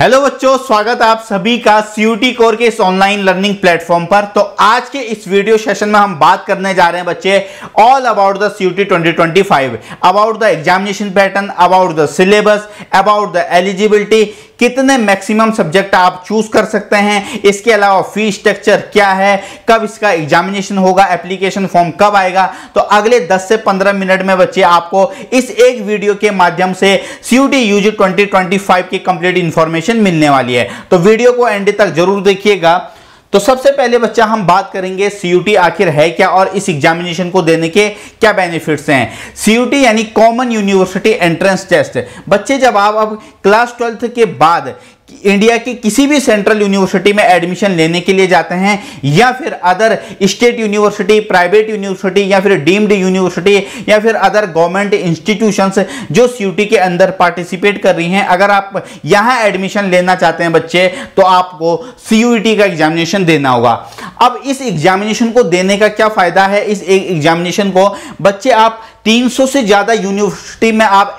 Hello बच्चों, स्वागत है आप सभी का सीयूटी कोर के इस ऑनलाइन लर्निंग प्लेटफॉर्म पर। तो आज के इस वीडियो सेशन में हम बात करने जा रहे हैं बच्चे all about the CUET 2025, about the examination pattern, about the syllabus, about the eligibility, कितने मैक्सिमम सब्जेक्ट आप चूज कर सकते हैं, इसके अलावा फीस स्ट्रक्चर क्या है, कब इसका एग्जामिनेशन होगा, एप्लीकेशन फॉर्म कब आएगा। तो अगले 10 से 15 मिनट में बच्चे आपको इस एक वीडियो के माध्यम से सीयूटी यूजी 2025 की कंप्लीट इंफॉर्मेशन मिलने वाली है। तो वीडियो को एंड तक जरूर देखिएगा। तो सबसे पहले बच्चा हम बात करेंगे सीयूटी आखिर है क्या और इस एग्जामिनेशन को देने के क्या बेनिफिट्स हैं। सीयूटी यानी कॉमन यूनिवर्सिटी एंट्रेंस टेस्ट। बच्चे जब आप अब क्लास 12th के बाद इंडिया की किसी भी सेंट्रल यूनिवर्सिटी में एडमिशन लेने के लिए जाते हैं या फिर other state university, private university या फिर डीम्ड यूनिवर्सिटी या फिर अदर गवर्नमेंट इंस्टीट्यूशंस जो सीयूटी के अंदर पार्टिसिपेट कर रही हैं, अगर आप यहां एडमिशन लेना चाहते हैं बच्चे तो आपको सीयूटी का एग्जामिनेशन देना होगा। अब इस एग्जामिनेशन को देने का क्या फायदा है। इस एग्जामिनेशन को बच्चे आप 300 से ज्यादा यूनिवर्सिटी में आप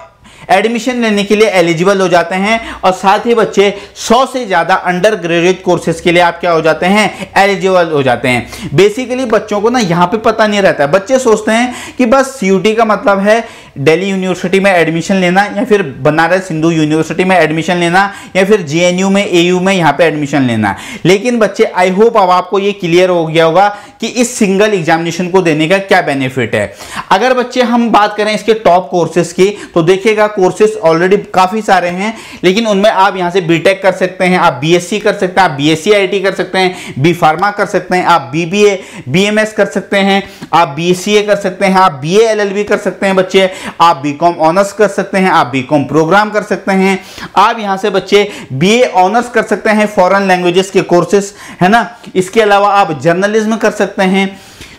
एडमिशन लेने के लिए एलिजिबल हो जाते हैं और साथ ही बच्चे 100 से ज्यादा अंडर ग्रेजुएट कोर्सेज के लिए आप क्या हो जाते हैं, एलिजिबल हो जाते हैं। बेसिकली बच्चों को ना यहां पे पता नहीं रहता है। बच्चे सोचते हैं कि बस सीयूटी का मतलब है दिल्ली यूनिवर्सिटी में एडमिशन लेना या फिर बनारस हिंदू यूनिवर्सिटी में एडमिशन लेना या फिर जेएनयू में, एयू में यहां पे एडमिशन लेना। लेकिन बच्चे आई होप अब आपको ये क्लियर हो गया होगा कि इस सिंगल एग्जामिनेशन को देने का क्या बेनिफिट है। अगर बच्चे हम बात करें इसके टॉप कोर्सेज की तो देखिएगा कोर्सेज ऑलरेडी काफी सारे हैं, लेकिन उनमें आप यहां से बीटेक कर सकते हैं, आप बीएससी कर सकते हैं, आप बीएससी आईटी कर सकते हैं, बी फार्मा कर सकते हैं, आप बीबीए बीएमएस कर सकते हैं, आप बीसीए कर सकते हैं, आप बीए एलएलबी कर सकते हैं बच्चे, आप बीकॉम ऑनर्स कर सकते हैं, आप बीकॉम प्रोग्राम कर सकते हैं, आप यहां से बच्चे बीए ऑनर्स कर सकते हैं, फॉरेन लैंग्वेजेस के कोर्सेज है ना। इसके अलावा आप जर्नलिज्म कर सकते हैं।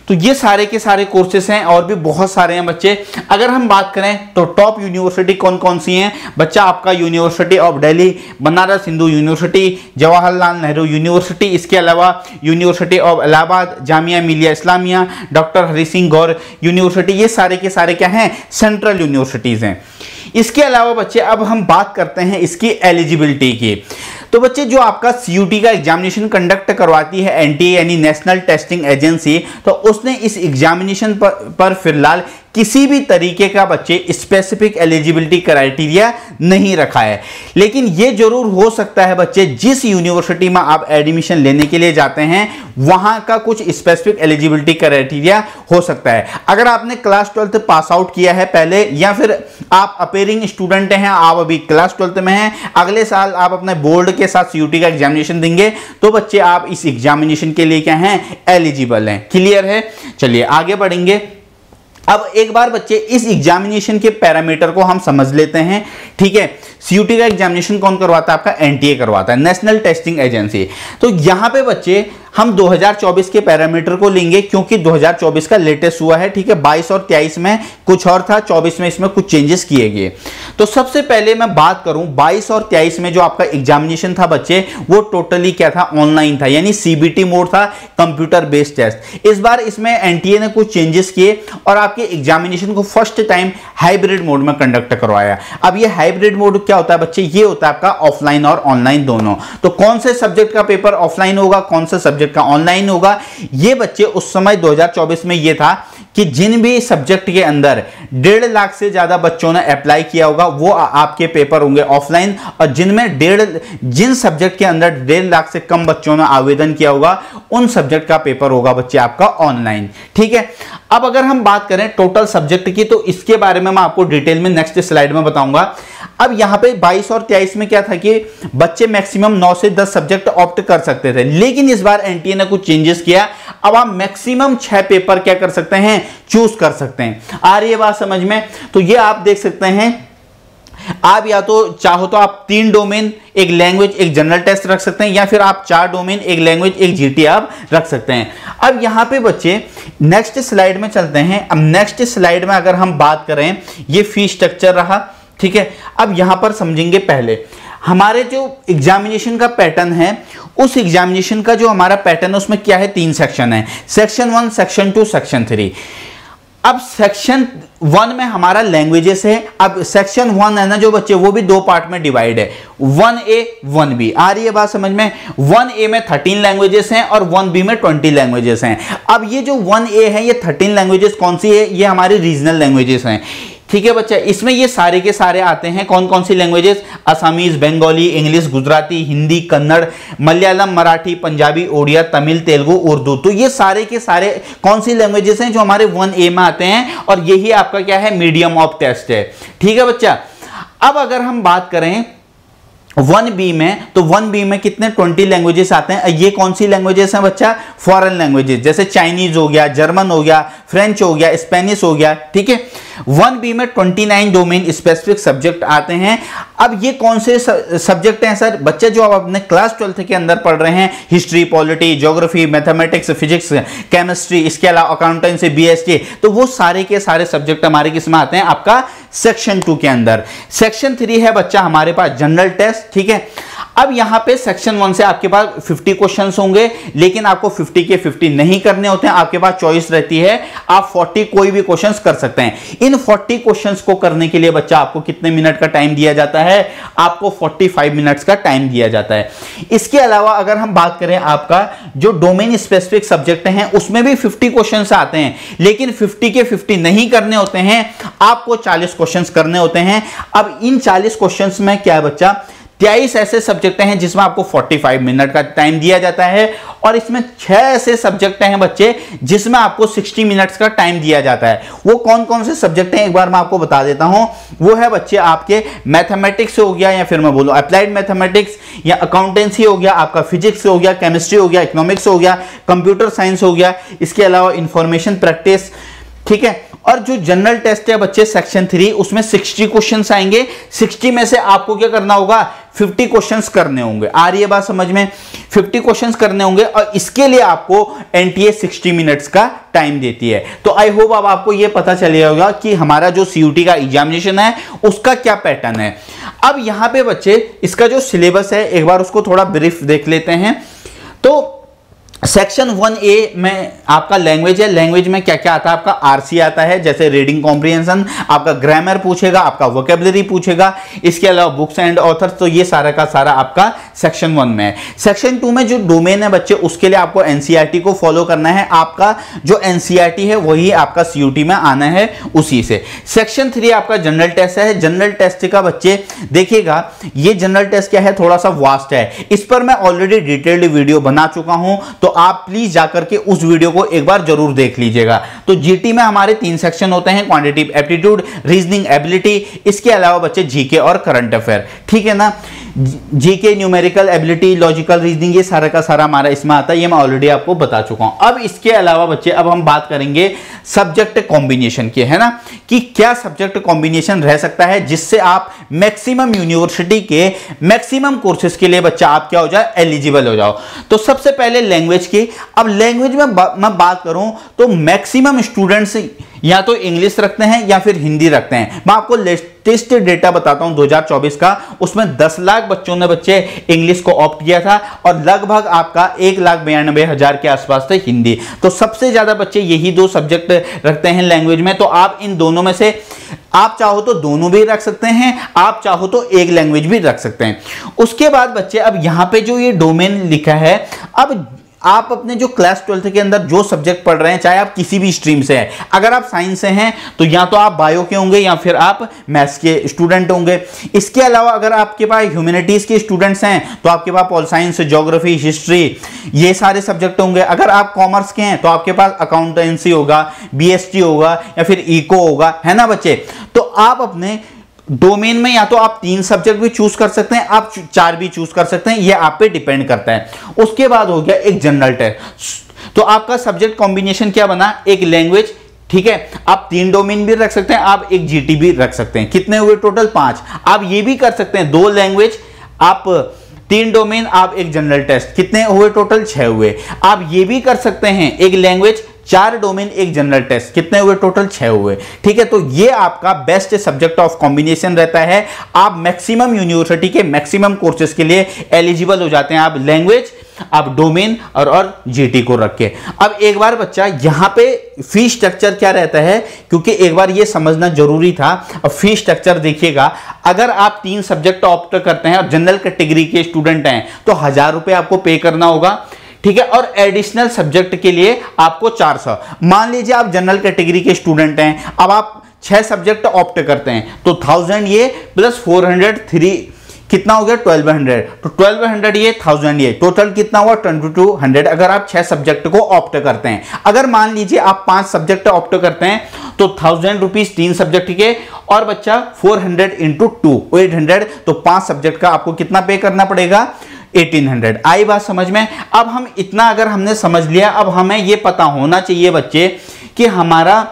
तो ये सारे के सारे कोर्सेज हैं और भी बहुत सारे हैं बच्चे। अगर हम बात करें तो टॉप यूनिवर्सिटी कौन कौन सी हैं बच्चा, आपका university of Delhi, Banaras Hindu university, Jawaharlal Nehru university, इसके अलावा university of Allahabad, Jamia Millia Islamia, doctor Hari Singh Gaur university, ये सारे के सारे क्या हैं, सेंट्रल यूनिवर्सिटीज हैं। इसके अलावा बच्चे अब हम बात करते हैं इसकी एलिजिबिलिटी की। तो बच्चे जो आपका सीयूटी का एग्जामिनेशन कंडक्ट करवाती है एनटीए यानी नेशनल टेस्टिंग एजेंसी, तो उसने इस एग्जामिनेशन पर फिलहाल किसी भी तरीके का बच्चे स्पेसिफिक एलिजिबिलिटी क्राइटेरिया नहीं रखा है। लेकिन यह जरूर हो सकता है बच्चे जिस यूनिवर्सिटी में आप एडमिशन लेने के लिए जाते हैं वहां का कुछ स्पेसिफिक एलिजिबिलिटी क्राइटेरिया हो सकता है। अगर आपने क्लास 12th पास आउट किया है पहले या फिर आप अपेयरिंग स्टूडेंट हैं, आप अभी क्लास 12th में हैं, अगले साल आप अपने बोर्ड के साथ सीयूटी का एग्जामिनेशन देंगे तो बच्चे आप इस एग्जामिनेशन के लिए क्या हैं, एलिजिबल हैं। क्लियर है। चलिए आगे बढ़ेंगे। अब एक बार बच्चे इस एग्जामिनेशन के पैरामीटर को हम समझ लेते हैं। ठीक है, सीयूटी का एग्जामिनेशन कौन करवाता है, आपका एनटीए करवाता है, नेशनल टेस्टिंग एजेंसी। तो यहां पे बच्चे हम 2024 के पैरामीटर को लेंगे क्योंकि 2024 का लेटेस्ट हुआ है। ठीक है, 22 और 23 में कुछ और था, 24 में इसमें कुछ चेंजेस किए गए। तो सबसे पहले मैं बात करूं 22 और 23 में जो आपका एग्जामिनेशन था बच्चे वो टोटली क्या था, ऑनलाइन था, यानी सीबीटी मोड था, कंप्यूटर बेस्ड टेस्ट। इस बार इसमें एनटीए ने कुछ चेंजेस किए और आपके एग्जामिनेशन को फर्स्ट टाइम हाइब्रिड मोड में कंडक्ट करवाया। अब ये हाइब्रिड मोड क्या होता है बच्चे, ये होता है आपका ऑफलाइन और ऑनलाइन दोनों। तो कौन से सब्जेक्ट का पेपर ऑफलाइन होगा, कौन से सब्जेक्ट का ऑनलाइन होगा, ये बच्चे उस समय 2024 में ये था कि जिन भी सब्जेक्ट के अंदर 1.5 लाख से ज्यादा बच्चों ने अप्लाई किया होगा वो आपके पेपर होंगे ऑफलाइन, और जिनमें जिन सब्जेक्ट के अंदर 1.5 लाख से कम बच्चों ने आवेदन किया होगा उन सब्जेक्ट का पेपर होगा बच्चे आपका ऑनलाइन। ठीक है, अब अगर हम बात करें टोटल सब्जेक्ट की तो इसके बारे में मैं आपको डिटेल में नेक्स्ट स्लाइड में बताऊंगा। अब यहां पे 22 और 23 में क्या था कि बच्चे मैक्सिमम 9 से 10 सब्जेक्ट ऑप्ट कर सकते थे, लेकिन इस बार एनटीए ने कुछ चेंजेस किया। अब आप मैक्सिमम 6 पेपर क्या कर सकते हैं, चूज कर सकते हैं। आ रही है बात समझ में। तो ये आप देख सकते हैं, आप या तो चाहो तो आप 3 डोमेन, एक लैंग्वेज, एक जनरल टेस्ट रख सकते हैं, या फिर आप 4 डोमेन, एक लैंग्वेज, एक जीटी आप रख सकते हैं। अब यहां पे बच्चे नेक्स्ट स्लाइड में चलते हैं। अब नेक्स्ट स्लाइड में अगर हम बात करें, ये फीस स्ट्रक्चर रहा। ठीक है, अब यहां पर समझेंगे पहले हमारे जो एग्जामिनेशन का पैटर्न है, उस एग्जामिनेशन का जो हमारा पैटर्न है उसमें क्या है, 3 सेक्शन है, सेक्शन 1, सेक्शन 2, सेक्शन 3। अब सेक्शन 1 में हमारा लैंग्वेजेस है। अब सेक्शन 1 है ना जो बच्चे, वो भी दो पार्ट में डिवाइड है, 1A 1B। आ रही है बात समझ में? 1A में 13 लैंग्वेजेस हैं और 1B में 20 लैंग्वेजेस हैं। अब ये जो 1A है, ये 13 लैंग्वेजेस कौन सी है? ये हमारी रीजनल लैंग्वेजेस हैं। ठीक है बच्चा, इसमें ये सारे के सारे आते हैं। कौन कौन सी लैंग्वेजेस? असमीज, बंगाली, इंग्लिश, गुजराती, हिंदी, कन्नड़, मलयालम, मराठी, पंजाबी, ओडिया, तमिल, तेलुगु, उर्दू। तो ये सारे के सारे कौन सी लैंग्वेजेस हैं जो हमारे 1A में आते हैं, और यही आपका क्या है? मीडियम ऑफ टेस्ट है। ठीक है बच्चा। अब अगर हम बात करें 1B में, तो 1B में कितने? 20 लैंग्वेजेस आते हैं। ये कौन सी लैंग्वेजेस हैं बच्चा? फॉरेन लैंग्वेजेस, जैसे चाइनीज हो गया, जर्मन हो गया, फ्रेंच हो गया, स्पेनिश हो गया। ठीक है। 1B में 29 डोमेन स्पेसिफिक सब्जेक्ट आते हैं। अब ये कौन से सब्जेक्ट हैं सर? बच्चे जो आप अपने क्लास 12th के अंदर पढ़ रहे हैं, history, polity, geography, mathematics, physics, chemistry, इसके अलावा अकाउंटेंसी, बीएसटी, तो वो सारे के सारे सब्जेक्ट हमारे किसमें आते हैं? आपका सेक्शन 2 के अंदर। सेक्शन 3 है बच्चा हमारे पास जनरल टेस्ट। ठीक है। अब यहां पे सेक्शन 1 से आपके पास 50 क्वेश्चंस होंगे, लेकिन आपको 50 के 50 नहीं करने होते हैं। आपके पास चॉइस रहती है, आप 40 कोई भी क्वेश्चंस कर सकते हैं। इन 40 क्वेश्चंस को करने के लिए बच्चा आपको कितने मिनट का टाइम दिया जाता है? आपको 45 मिनट्स का टाइम दिया जाता है। इसके अलावा अगर हम बात करें आपका जो डोमेन स्पेसिफिक सब्जेक्ट हैं, उसमें भी 50 क्वेश्चंस आते हैं, लेकिन 50 के 50 नहीं करने होते हैं, आपको 40 क्वेश्चंस करने होते हैं। अब इन 40 क्वेश्चंस में क्या है बच्चा? 23 ऐसे सब्जेक्ट हैं जिसमें आपको 45 मिनट का टाइम दिया जाता है, और इसमें 6 ऐसे सब्जेक्ट हैं बच्चे जिसमें आपको 60 मिनट्स का टाइम दिया जाता है। वो कौन कौन से सब्जेक्ट हैं एक बार मैं आपको बता देता हूं। वो है बच्चे आपके मैथमेटिक्स हो गया, या फिर मैं बोलूं अप्लाइड मैथमेटिक्स, या अकाउंटेंसी हो गया, आपका फिजिक्स हो गया, केमिस्ट्री हो गया, इकोनॉमिक्स हो गया, कंप्यूटर साइंस हो गया, इसके अलावा इंफॉर्मेशन प्रैक्टिस। ठीक है। और जो जनरल टेस्ट है बच्चे सेक्शन 3, उसमें 60 क्वेश्चंस आएंगे। 60 में से आपको क्या करना होगा? 50 क्वेश्चंस करने होंगे। आ रही है बात समझ में? 50 क्वेश्चंस करने होंगे, और इसके लिए आपको एनटीए 60 मिनट्स का टाइम देती है। तो आई होप अब आपको यह पता चल गया होगा कि हमारा जो सीयूटी का एग्जामिनेशन है उसका क्या पैटर्न है। अब यहां पे बच्चे इसका जो सिलेबस है एक बार उसको थोड़ा ब्रीफ देख लेते हैं। तो सेक्शन 1A में आपका लैंग्वेज है। लैंग्वेज में क्या क्या आता है? आपका आरसी आता है, जैसे रीडिंग कॉम्प्रिहेंशन, आपका ग्रामर पूछेगा, आपका वोकेबलरी पूछेगा, इसके अलावा बुक्स एंड ऑथर्स। तो ये सारा का सारा आपका सेक्शन 1 में है। सेक्शन 2 में जो डोमेन है बच्चे, उसके लिए आपको एनसीईआरटी को फॉलो करना है। आपका जो एनसीईआरटी है वही आपका सीयूटी में आना है उसी से। सेक्शन 3 आपका जनरल टेस्ट है। जनरल टेस्ट का बच्चे देखिएगा, ये जनरल टेस्ट क्या है? थोड़ा सा वास्ट है। इस पर मैं ऑलरेडी डिटेल्ड वीडियो बना चुका हूं, तो आप प्लीज जाकर के उस वीडियो को एक बार जरूर देख लीजिएगा। तो जीटी में हमारे 3 सेक्शन होते हैं, क्वांटिटेटिव एप्टीट्यूड, रीजनिंग एबिलिटी, इसके अलावा बच्चे जीके और करंट अफेयर। ठीक है ना। GK, numerical ability, logical reasoning, ये सारा का सारा हमारा इसमें आता है। ये मैं ऑलरेडी आपको बता चुका हूं। अब इसके अलावा बच्चे अब हम बात करेंगे सब्जेक्ट कॉम्बिनेशन की, है ना, कि क्या सब्जेक्ट कॉम्बिनेशन रह सकता है जिससे आप मैक्सिमम यूनिवर्सिटी के मैक्सिमम कोर्सेज के लिए बच्चा आप क्या हो जाए? एलिजिबल हो जाओ। तो सबसे पहले लैंग्वेज की। अब लैंग्वेज में मैं बात करूं तो मैक्सिमम स्टूडेंट्स या तो इंग्लिश रखते हैं या फिर हिंदी रखते हैं। मैं आपको लेटेस्ट डेटा बताता हूं 2024 का, उसमें 10 लाख बच्चों ने बच्चे इंग्लिश को ऑप्ट किया था, और लगभग आपका 1,92,000 के आसपास थे हिंदी। तो सबसे ज्यादा बच्चे यही 2 सब्जेक्ट रखते हैं लैंग्वेज में। तो आप इन दोनों में से आप चाहो तो दोनों भी रख सकते हैं, आप चाहो तो एक लैंग्वेज भी रख सकते हैं। उसके बाद बच्चे अब यहां पे जो ये डोमेन लिखा है, अब आप अपने जो क्लास 12th के अंदर जो सब्जेक्ट पढ़ रहे हैं, चाहे आप किसी भी स्ट्रीम से हैं, अगर आप साइंस से हैं तो या तो आप बायो के होंगे या फिर आप मैथ्स के स्टूडेंट होंगे। इसके अलावा अगर आपके पास ह्यूमैनिटीज के स्टूडेंट्स हैं तो आपके पास पॉल साइंस, ज्योग्राफी, हिस्ट्री, ये सारे सब्जेक्ट होंगे। अगर आप कॉमर्स के हैं तो आपके पास अकाउंटेंसी होगा, बीएसटी होगा, या फिर इको होगा, है ना बच्चे। तो आप अपने डोमेन में या तो आप 3 सब्जेक्ट भी चूज कर सकते हैं, आप 4 भी चूज कर सकते हैं, ये आप पे डिपेंड करता है। उसके बाद हो गया एक जनरल टेस्ट। तो आपका सब्जेक्ट कॉम्बिनेशन क्या बना? एक लैंग्वेज, ठीक है, आप 3 डोमेन भी रख सकते हैं, आप एक जीटी भी रख सकते हैं। कितने हुए टोटल? 5। आप ये भी कर सकते हैं 2 लैंग्वेज, आप 3 डोमेन, आप एक जनरल टेस्ट। कितने हुए टोटल? 6 हुए। आप ये भी कर सकते हैं एक लैंग्वेज, 4 डोमेन, एक जनरल टेस्ट। कितने हुए टोटल? 6 हुए। ठीक है। तो ये आपका बेस्ट सब्जेक्ट ऑफ कॉम्बिनेशन रहता है। आप मैक्सिमम यूनिवर्सिटी के मैक्सिमम कोर्सेज के लिए एलिजिबल हो जाते हैं। आप लैंग्वेज आप डोमेन और जीटी कोर रख के। अब एक बार बच्चा यहाँ पे फी स्ट्रक्चर क्या रहता है, क्योंकि एक बार ये समझना जरूरी था। अब फी स्ट्रक्चर देखिएगा, अगर आप 3 सब्जेक्ट ऑप्ट करते हैं और जनरल कैटेगरी के स्टूडेंट हैं तो 1000 रुपए आपको पे करना होगा, ठीक है। और एडिशनल सब्जेक्ट के लिए आपको 400। मान लीजिए आप जनरल कैटेगरी के स्टूडेंट हैं, अब आप 6 सब्जेक्ट ऑप्ट करते हैं तो 1000 ये प्लस 403 कितना हो गया 1200, तो 1200 ये 1000 ये टोटल कितना हुआ 2200 अगर आप 6 सब्जेक्ट को ऑप्ट करते हैं। अगर मान लीजिए आप 5 सब्जेक्ट ऑप्ट करते हैं तो 1000 रुपीज 3 सब्जेक्ट के, और बच्चा 400 इंटू 2 800, तो 5 सब्जेक्ट का आपको कितना पे करना पड़ेगा 1800। आई बात समझ में। अब हम इतना अगर हमने समझ लिया, अब हमें यह पता होना चाहिए बच्चे कि हमारा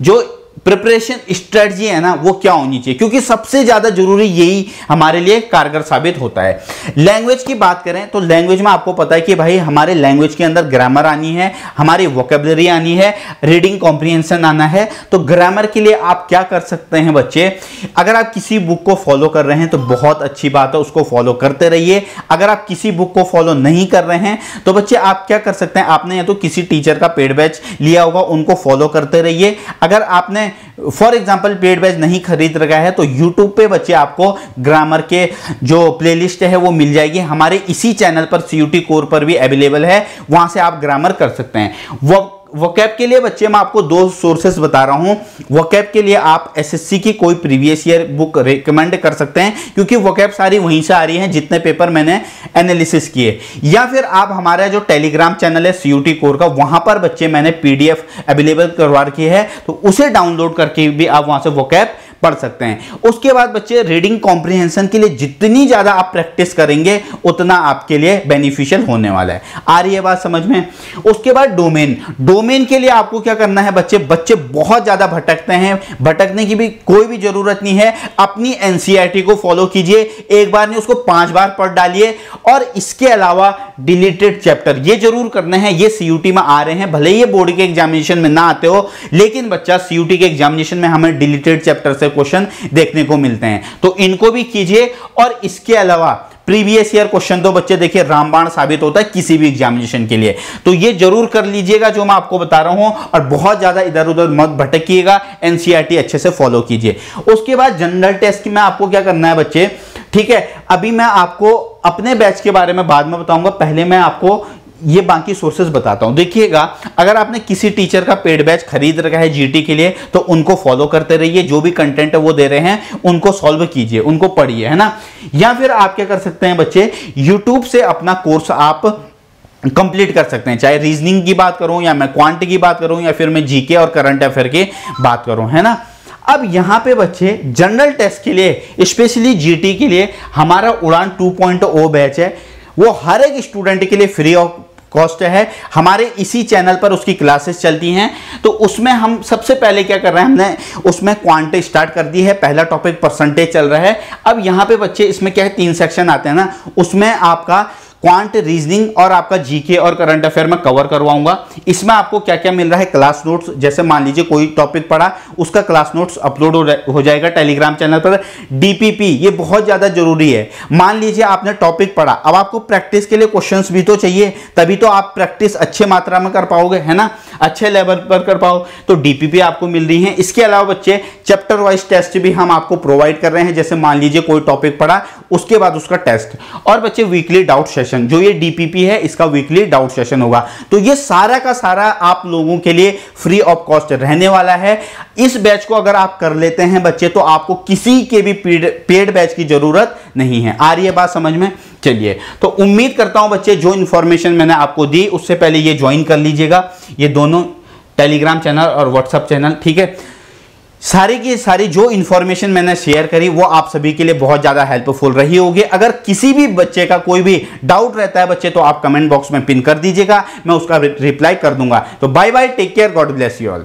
जो प्रिपरेशन स्ट्रेटजी है ना वो क्या होनी चाहिए, क्योंकि सबसे ज्यादा जरूरी यही हमारे लिए कारगर साबित होता है। लैंग्वेज की बात करें तो लैंग्वेज में आपको पता है कि भाई हमारे लैंग्वेज के अंदर ग्रामर आनी है, हमारी वोकेबलरी आनी है, रीडिंग कॉम्प्रिहेंशन आना है। तो ग्रामर के लिए आप क्या कर सकते हैं बच्चे, अगर आप किसी बुक को फॉलो कर रहे हैं तो बहुत अच्छी बात है, उसको फॉलो करते रहिए। अगर आप किसी बुक को फॉलो नहीं कर रहे हैं तो बच्चे आप क्या कर सकते हैं, आपने या तो किसी टीचर का पेड बैच लिया होगा, उनको फॉलो करते रहिए। अगर आपने फॉर एग्जाम्पल पेड बैच नहीं खरीद रखा है तो यूट्यूब पे बच्चे आपको ग्रामर के जो प्लेलिस्ट है वो मिल जाएगी, हमारे इसी चैनल पर सीयूटी कोर पर भी अवेलेबल है, वहां से आप ग्रामर कर सकते हैं। वोकैब के लिए बच्चे मैं आपको 2 सोर्सेस बता रहा हूं। वोकैब के लिए आप एसएससी की कोई प्रीवियस ईयर बुक रेकमेंड कर सकते हैं, क्योंकि वोकैब सारी वहीं से आ रही है जितने पेपर मैंने एनालिसिस किए। या फिर आप हमारा जो टेलीग्राम चैनल है सीयूटी कोर का, वहां पर बच्चे मैंने पीडीएफ अवेलेबल करवा रखी है, तो उसे डाउनलोड करके भी आप वहां से वोकैब पढ़ सकते हैं। उसके बाद बच्चे रीडिंग कॉम्प्रिहेंशन के लिए जितनी ज्यादा आप प्रैक्टिस करेंगे उतना आपके लिए बेनिफिशियल होने वाला है। आ रही है बात समझ में। उसके बाद डोमेन के लिए आपको क्या करना है बच्चे बहुत ज्यादा भटकते हैं, भटकने की भी कोई भी जरूरत नहीं है। अपनी एनसीईआरटी को फॉलो कीजिए, एक बार नहीं उसको 5 बार पढ़ डालिए। और इसके अलावा डिलीटेड चैप्टर ये जरूर करने हैं, ये सीयूटी में आ रहे हैं, भले ही ये बोर्ड के एग्जामिनेशन में ना आते हो, लेकिन बच्चा सीयूटी के एग्जामिनेशन में हमें डिलीटेड चैप्टर से क्वेश्चन देखने को मिलते हैं, तो इनको भी कीजिए। और इसके अलावा प्रीवियस ईयर क्वेश्चन तो बच्चे देखिए रामबाण साबित होता है किसी भी एग्जामिनेशन के लिए, तो ये जरूर कर लीजिएगा जो मैं आपको बता रहा हूं। और बहुत ज्यादा इधर उधर मत भटकिएगा, एनसीईआरटी अच्छे से फॉलो कीजिए। उसके बाद जनरल टेस्ट में आपको क्या करना है बच्चे, ठीक है, अभी मैं आपको अपने बैच के बारे में बाद में बताऊंगा, पहले मैं आपको ये बाकी सोर्सेज बताता हूं। देखिएगा, अगर आपने किसी टीचर का पेड बैच खरीद रखा है जीटी के लिए तो उनको फॉलो करते रहिए, जो भी कंटेंट है वो दे रहे हैं उनको सॉल्व कीजिए, उनको पढ़िए, है ना। या फिर आप क्या कर सकते हैं बच्चे, यूट्यूब से अपना कोर्स आप कंप्लीट कर सकते हैं, चाहे रीजनिंग की बात करूं या मैं क्वांट की बात करूं या फिर मैं जीके और करंट अफेयर की बात करूं, है ना। अब यहां पे बच्चे जनरल टेस्ट के लिए स्पेशली जीटी के लिए हमारा उड़ान 2.0 बैच है, वो हर एक स्टूडेंट के लिए फ्री ऑफ कॉस्ट है। हमारे इसी चैनल पर उसकी क्लासेस चलती हैं, तो उसमें हम सबसे पहले क्या कर रहे हैं, हमने उसमें क्वांट स्टार्ट कर दी है, पहला टॉपिक परसेंटेज चल रहा है। अब यहां पे बच्चे इसमें क्या है 3 सेक्शन आते हैं ना, उसमें आपका क्वांट, रीजनिंग और आपका जीके और करंट अफेयर में कवर करवाऊंगा। इसमें आपको क्या क्या मिल रहा है, क्लास नोट्स, जैसे मान लीजिए कोई टॉपिक पढ़ा उसका क्लास नोट्स अपलोड हो जाएगा टेलीग्राम चैनल पर। डीपीपी ये बहुत ज्यादा जरूरी है। मान लीजिए आपने टॉपिक पढ़ा, अब आपको प्रैक्टिस के लिए क्वेश्चंस भी तो चाहिए, तभी तो आप प्रैक्टिस अच्छे मात्रा में कर पाओगे, है ना, अच्छे लेवल पर कर पाओ, तो डीपीपी आपको मिल रही है। इसके अलावा बच्चे चैप्टर वाइज टेस्ट भी हम आपको प्रोवाइड कर रहे हैं, जैसे मान लीजिए कोई टॉपिक पढ़ा उसके बाद उसका टेस्ट, और बच्चे वीकली डाउट सेशन, जो ये डीपीपी है इसका वीकली डाउट सेशन होगा। तो ये सारा का सारा आप लोगों के लिए फ्री ऑफ कॉस्ट रहने वाला है। इस बैच को अगर आप कर लेते हैं बच्चे तो आपको किसी के भी पेड बैच की जरूरत नहीं है। आ रही है बात समझ में। चलिए, तो उम्मीद करता हूं बच्चे जो इंफॉर्मेशन मैंने आपको दी उससे पहले ये ज्वाइन कर लीजिएगा, ये दोनों टेलीग्राम चैनल और व्हाट्सएप चैनल, ठीक है। सारी की सारी जो इंफॉर्मेशन मैंने शेयर करी वो आप सभी के लिए बहुत ज्यादा हेल्पफुल रही होगी। अगर किसी भी बच्चे का कोई भी डाउट रहता है बच्चे तो आप कमेंट बॉक्स में पिन कर दीजिएगा, मैं उसका रिप्लाई कर दूंगा। तो bye bye, take care, God bless you all.